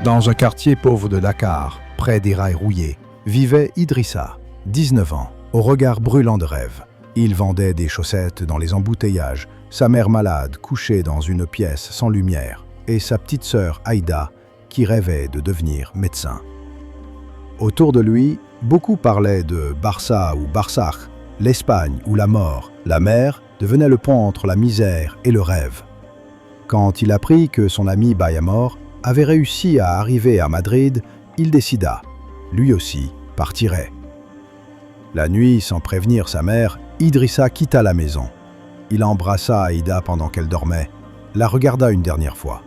Dans un quartier pauvre de Dakar, près des rails rouillés, vivait Idrissa, 19 ans, au regard brûlant de rêve. Il vendait des chaussettes dans les embouteillages, sa mère malade couchée dans une pièce sans lumière, et sa petite sœur Aïda qui rêvait de devenir médecin. Autour de lui, beaucoup parlaient de Barça ou Barsakh, l'Espagne ou la mort. La mer devenait le pont entre la misère et le rêve. Quand il apprit que son ami Bayamor avait réussi à arriver à Madrid, il décida, lui aussi, partirait. La nuit, sans prévenir sa mère, Idrissa quitta la maison. Il embrassa Aïda pendant qu'elle dormait, la regarda une dernière fois.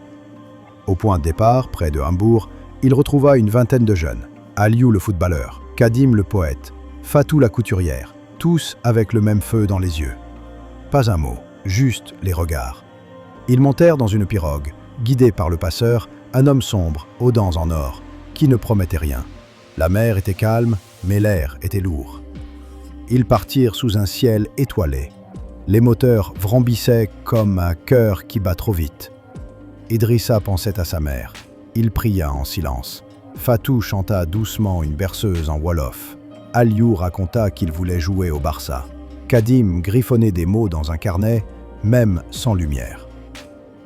Au point de départ, près de Hambourg, il retrouva une vingtaine de jeunes. Aliou le footballeur, Kadim le poète, Fatou la couturière, tous avec le même feu dans les yeux. Pas un mot, juste les regards. Ils montèrent dans une pirogue, guidés par le passeur, un homme sombre, aux dents en or, qui ne promettait rien. La mer était calme, mais l'air était lourd. Ils partirent sous un ciel étoilé. Les moteurs vrombissaient comme un cœur qui bat trop vite. Idrissa pensait à sa mère. Il pria en silence. Fatou chanta doucement une berceuse en wolof. Aliou raconta qu'il voulait jouer au Barça. Kadim griffonnait des mots dans un carnet, même sans lumière.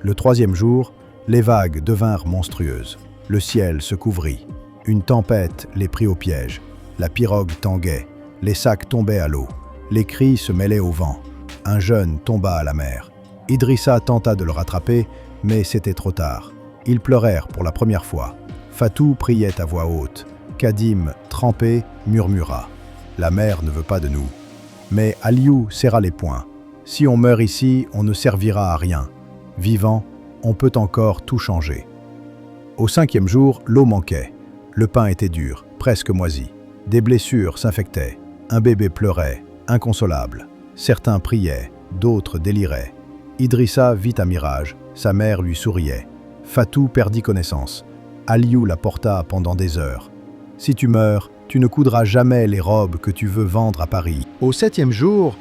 Le troisième jour, les vagues devinrent monstrueuses. Le ciel se couvrit. Une tempête les prit au piège. La pirogue tanguait. Les sacs tombaient à l'eau. Les cris se mêlaient au vent. Un jeune tomba à la mer. Idrissa tenta de le rattraper, mais c'était trop tard. Ils pleurèrent pour la première fois. Fatou priait à voix haute. Kadim, trempé, murmura « La mer ne veut pas de nous ». Mais Aliou serra les poings. « Si on meurt ici, on ne servira à rien. Vivant, on peut encore tout changer ». Au 5e jour, l'eau manquait. Le pain était dur, presque moisi. Des blessures s'infectaient. Un bébé pleurait, inconsolable. Certains priaient, d'autres déliraient. Idrissa vit un mirage. Sa mère lui souriait. Fatou perdit connaissance. Aliou la porta pendant des heures. « Si tu meurs, tu ne coudras jamais les robes que tu veux vendre à Paris. » Au 7e jour,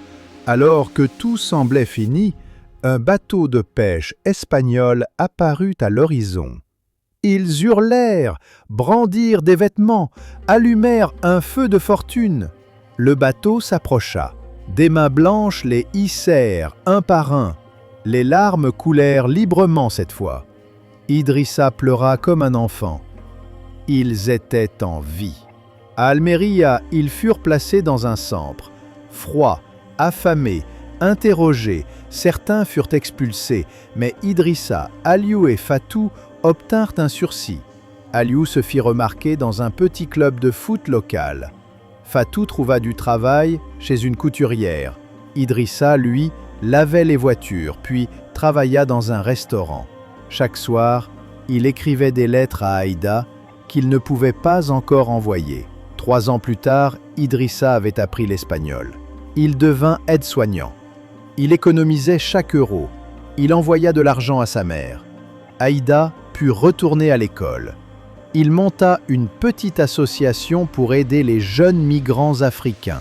alors que tout semblait fini, un bateau de pêche espagnol apparut à l'horizon. Ils hurlèrent, brandirent des vêtements, allumèrent un feu de fortune. Le bateau s'approcha. Des mains blanches les hissèrent un par un. Les larmes coulèrent librement cette fois. Idrissa pleura comme un enfant. Ils étaient en vie. À Almeria, ils furent placés dans un centre. Froids, affamés, interrogés, certains furent expulsés, mais Idrissa, Aliou et Fatou obtinrent un sursis. Aliou se fit remarquer dans un petit club de foot local. Fatou trouva du travail chez une couturière. Idrissa, lui, lavait les voitures, puis travailla dans un restaurant. Chaque soir, il écrivait des lettres à Aïda qu'il ne pouvait pas encore envoyer. 3 ans plus tard, Idrissa avait appris l'espagnol. Il devint aide-soignant. Il économisait chaque euro. Il envoya de l'argent à sa mère. Aïda put retourner à l'école. Il monta une petite association pour aider les jeunes migrants africains.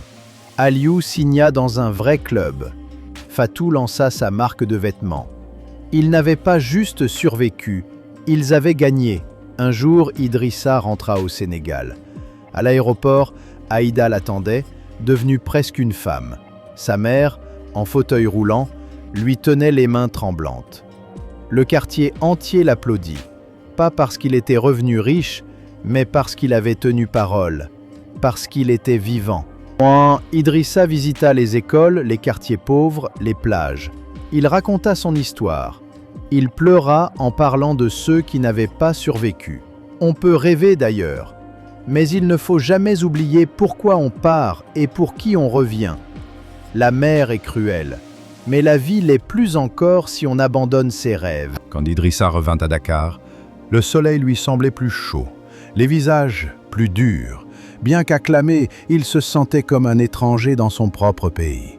Aliou signa dans un vrai club. Fatou lança sa marque de vêtements. Ils n'avaient pas juste survécu, ils avaient gagné. Un jour, Idrissa rentra au Sénégal. À l'aéroport, Aïda l'attendait, devenue presque une femme. Sa mère, en fauteuil roulant, lui tenait les mains tremblantes. Le quartier entier l'applaudit, pas parce qu'il était revenu riche, mais parce qu'il avait tenu parole, parce qu'il était vivant. Idrissa visita les écoles, les quartiers pauvres, les plages. Il raconta son histoire. Il pleura en parlant de ceux qui n'avaient pas survécu. On peut rêver d'ailleurs, mais il ne faut jamais oublier pourquoi on part et pour qui on revient. La mer est cruelle, mais la vie l'est plus encore si on abandonne ses rêves. Quand Idrissa revint à Dakar, le soleil lui semblait plus chaud, les visages plus durs. Bien qu'acclamé, il se sentait comme un étranger dans son propre pays.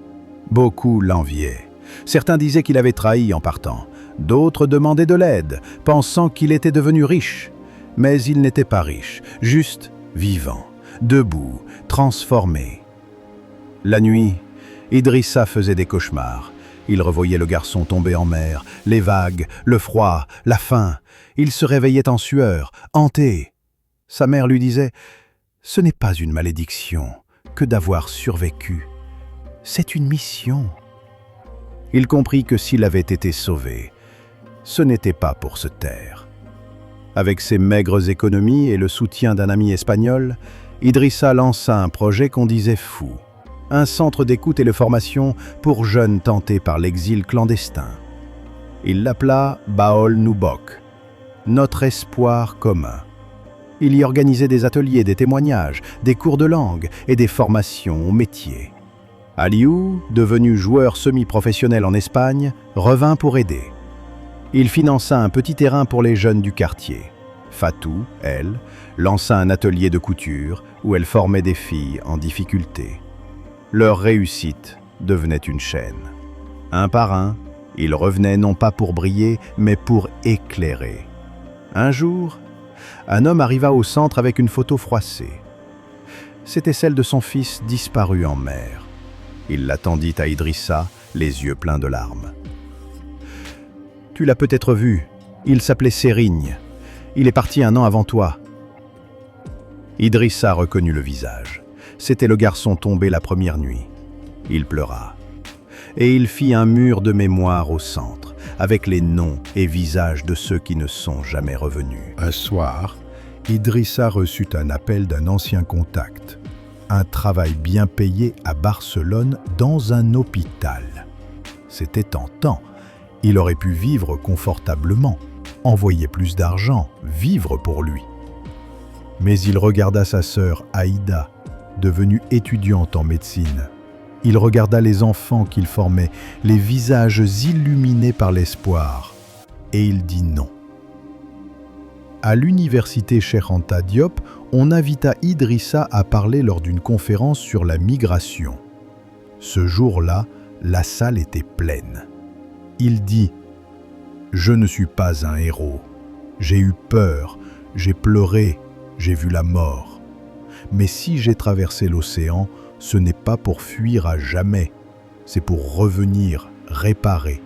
Beaucoup l'enviaient. Certains disaient qu'il avait trahi en partant. D'autres demandaient de l'aide, pensant qu'il était devenu riche. Mais il n'était pas riche, juste vivant, debout, transformé. La nuit, Idrissa faisait des cauchemars. Il revoyait le garçon tomber en mer, les vagues, le froid, la faim. Il se réveillait en sueur, hanté. Sa mère lui disait « Ce n'est pas une malédiction que d'avoir survécu. C'est une mission. » Il comprit que s'il avait été sauvé, ce n'était pas pour se taire. Avec ses maigres économies et le soutien d'un ami espagnol, Idrissa lança un projet qu'on disait fou. Un centre d'écoute et de formation pour jeunes tentés par l'exil clandestin. Il l'appela Baol Noubok, notre espoir commun. Il y organisait des ateliers, des témoignages, des cours de langue et des formations au métier. Aliou, devenu joueur semi-professionnel en Espagne, revint pour aider. Il finança un petit terrain pour les jeunes du quartier. Fatou, elle, lança un atelier de couture où elle formait des filles en difficulté. Leur réussite devenait une chaîne. Un par un, ils revenaient non pas pour briller, mais pour éclairer. Un jour, un homme arriva au centre avec une photo froissée. C'était celle de son fils disparu en mer. Il la tendit à Idrissa, les yeux pleins de larmes. « Tu l'as peut-être vu, il s'appelait Sérigne. Il est parti 1 an avant toi. » Idrissa reconnut le visage. C'était le garçon tombé la première nuit. Il pleura. Et il fit un mur de mémoire au centre, avec les noms et visages de ceux qui ne sont jamais revenus. Un soir, Idrissa reçut un appel d'un ancien contact. Un travail bien payé à Barcelone dans un hôpital. C'était tentant. Il aurait pu vivre confortablement, envoyer plus d'argent, vivre pour lui. Mais il regarda sa sœur Aïda, devenue étudiante en médecine. Il regarda les enfants qu'il formait, les visages illuminés par l'espoir, et il dit non. À l'université Cheikh Anta Diop, on invita Idrissa à parler lors d'une conférence sur la migration. Ce jour-là, la salle était pleine. Il dit « Je ne suis pas un héros. J'ai eu peur, j'ai pleuré, j'ai vu la mort. Mais si j'ai traversé l'océan, ce n'est pas pour fuir à jamais, c'est pour revenir, réparer.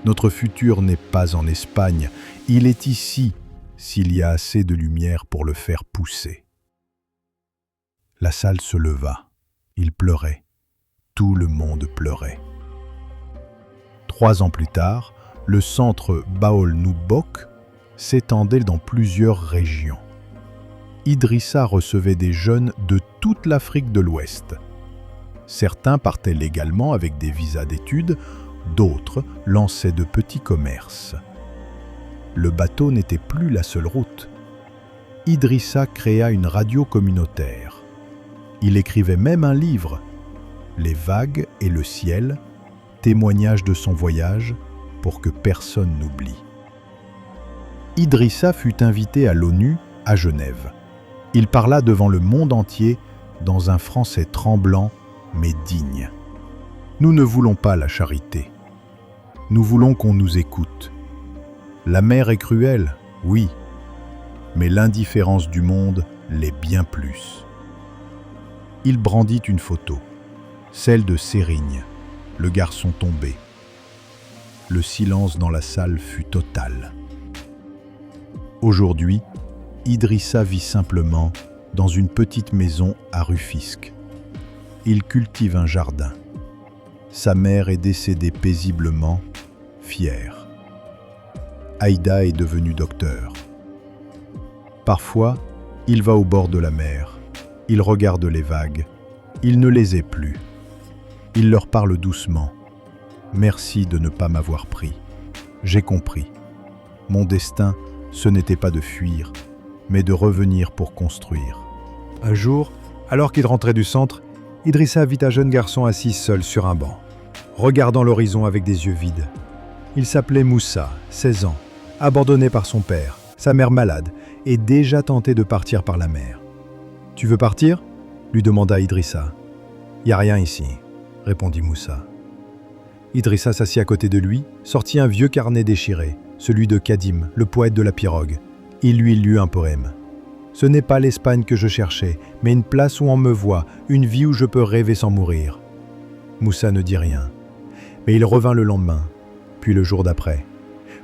Notre futur n'est pas en Espagne, il est ici, s'il y a assez de lumière pour le faire pousser. » La salle se leva. Il pleurait. Tout le monde pleurait. 3 ans plus tard, le centre Baol Noubok s'étendait dans plusieurs régions. Idrissa recevait des jeunes de toute l'Afrique de l'Ouest. Certains partaient légalement avec des visas d'études, d'autres lançaient de petits commerces. Le bateau n'était plus la seule route. Idrissa créa une radio communautaire. Il écrivait même un livre, Les vagues et le ciel, témoignage de son voyage pour que personne n'oublie. Idrissa fut invité à l'ONU à Genève. Il parla devant le monde entier dans un français tremblant mais digne. Nous ne voulons pas la charité. Nous voulons qu'on nous écoute. La mer est cruelle, oui, mais l'indifférence du monde l'est bien plus. Il brandit une photo, celle de Sérigne, le garçon tombé. Le silence dans la salle fut total. Aujourd'hui, Idrissa vit simplement dans une petite maison à Rufisque. Il cultive un jardin. Sa mère est décédée paisiblement, fière. Aïda est devenue docteur. Parfois, il va au bord de la mer. Il regarde les vagues. Il ne les est plus. Il leur parle doucement. « Merci de ne pas m'avoir pris. J'ai compris. Mon destin, ce n'était pas de fuir, mais de revenir pour construire. » Un jour, alors qu'il rentrait du centre, Idrissa vit un jeune garçon assis seul sur un banc, regardant l'horizon avec des yeux vides. Il s'appelait Moussa, 16 ans, abandonné par son père, sa mère malade, et déjà tenté de partir par la mer. « Tu veux partir ?» lui demanda Idrissa. « Y a rien ici, » répondit Moussa. Idrissa s'assit à côté de lui, sortit un vieux carnet déchiré, celui de Kadim, le poète de la pirogue. Il lui lut un poème. « Ce n'est pas l'Espagne que je cherchais, mais une place où on me voit, une vie où je peux rêver sans mourir. » Moussa ne dit rien, mais il revint le lendemain, puis le jour d'après.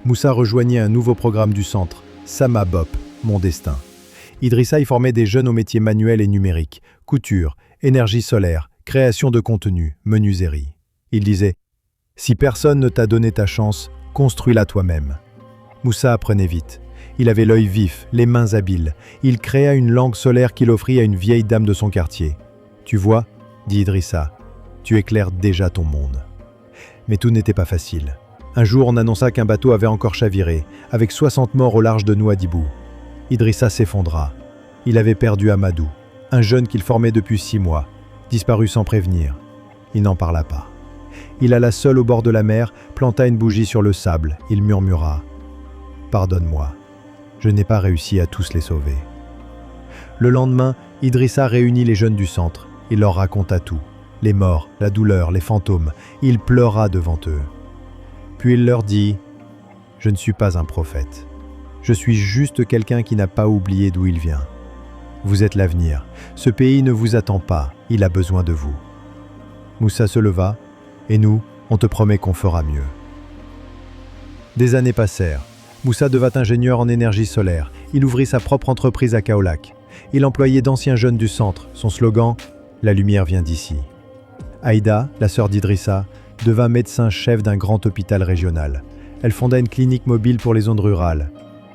Moussa rejoignait un nouveau programme du centre, Sama Bop, Mon Destin. Idrissa y formait des jeunes aux métiers manuels et numériques, couture, énergie solaire, création de contenu, menuiserie. Il disait « Si personne ne t'a donné ta chance, construis-la toi-même ». Moussa apprenait vite. Il avait l'œil vif, les mains habiles. Il créa une lampe solaire qu'il offrit à une vieille dame de son quartier. « Tu vois, dit Idrissa, tu éclaires déjà ton monde. » Mais tout n'était pas facile. Un jour, on annonça qu'un bateau avait encore chaviré, avec 60 morts au large de Nouadhibou. Idrissa s'effondra. Il avait perdu Amadou, un jeune qu'il formait depuis 6 mois, disparu sans prévenir. Il n'en parla pas. Il alla seul au bord de la mer, planta une bougie sur le sable. Il murmura « Pardonne-moi, je n'ai pas réussi à tous les sauver. » Le lendemain, Idrissa réunit les jeunes du centre. Il leur raconta tout. Les morts, la douleur, les fantômes. Il pleura devant eux. Puis il leur dit « Je ne suis pas un prophète. Je suis juste quelqu'un qui n'a pas oublié d'où il vient. Vous êtes l'avenir. Ce pays ne vous attend pas. Il a besoin de vous. » Moussa se leva. « Et nous, on te promet qu'on fera mieux. » Des années passèrent. Moussa devint ingénieur en énergie solaire. Il ouvrit sa propre entreprise à Kaolack. Il employait d'anciens jeunes du centre. Son slogan « La lumière vient d'ici ». Aïda, la sœur d'Idrissa, devint médecin-chef d'un grand hôpital régional. Elle fonda une clinique mobile pour les zones rurales.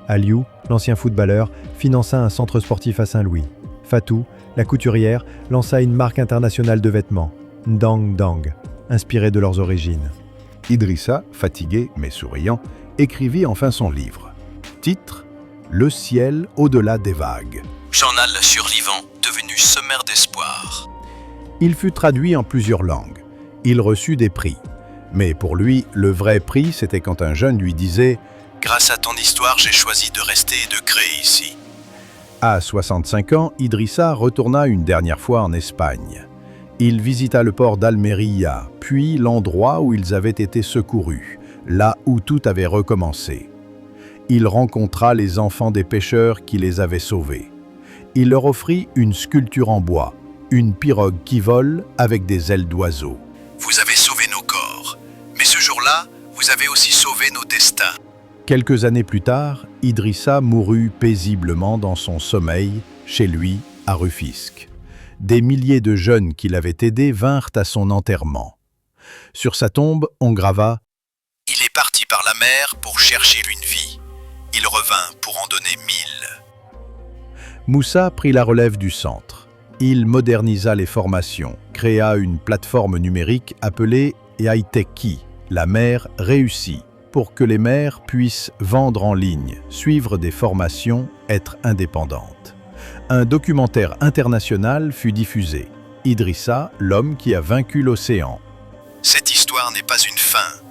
Aliou, l'ancien footballeur, finança un centre sportif à Saint-Louis. Fatou, la couturière, lança une marque internationale de vêtements, Ndang Dang, inspirée de leurs origines. Idrissa, fatigué mais souriant, écrivit enfin son livre. Titre « Le ciel au-delà des vagues ». Journal survivant devenu sommaire d'espoir. Il fut traduit en plusieurs langues. Il reçut des prix. Mais pour lui, le vrai prix, c'était quand un jeune lui disait « Grâce à ton histoire, j'ai choisi de rester et de créer ici. » À 65 ans, Idrissa retourna une dernière fois en Espagne. Il visita le port d'Almeria, puis l'endroit où ils avaient été secourus, là où tout avait recommencé. Il rencontra les enfants des pêcheurs qui les avaient sauvés. Il leur offrit une sculpture en bois, une pirogue qui vole avec des ailes d'oiseau. Vous avez sauvé nos corps, mais ce jour-là, vous avez aussi sauvé nos destins. Quelques années plus tard, Idrissa mourut paisiblement dans son sommeil, chez lui, à Rufisque. Des milliers de jeunes qui l'avaient aidé vinrent à son enterrement. Sur sa tombe, on grava « Il est parti par la mer pour chercher une vie. Il revint pour en donner 1000. » Moussa prit la relève du centre. Il modernisa les formations, créa une plateforme numérique appelée Yaiteki, la mer réussie, pour que les mères puissent vendre en ligne, suivre des formations, être indépendantes. Un documentaire international fut diffusé. Idrissa, l'homme qui a vaincu l'océan. Cette histoire n'est pas une fin.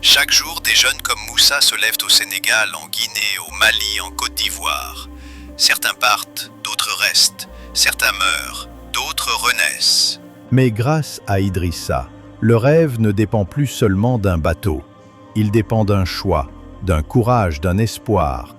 Chaque jour, des jeunes comme Moussa se lèvent au Sénégal, en Guinée, au Mali, en Côte d'Ivoire. Certains partent, d'autres restent. Certains meurent, d'autres renaissent. Mais grâce à Idrissa, le rêve ne dépend plus seulement d'un bateau. Il dépend d'un choix, d'un courage, d'un espoir,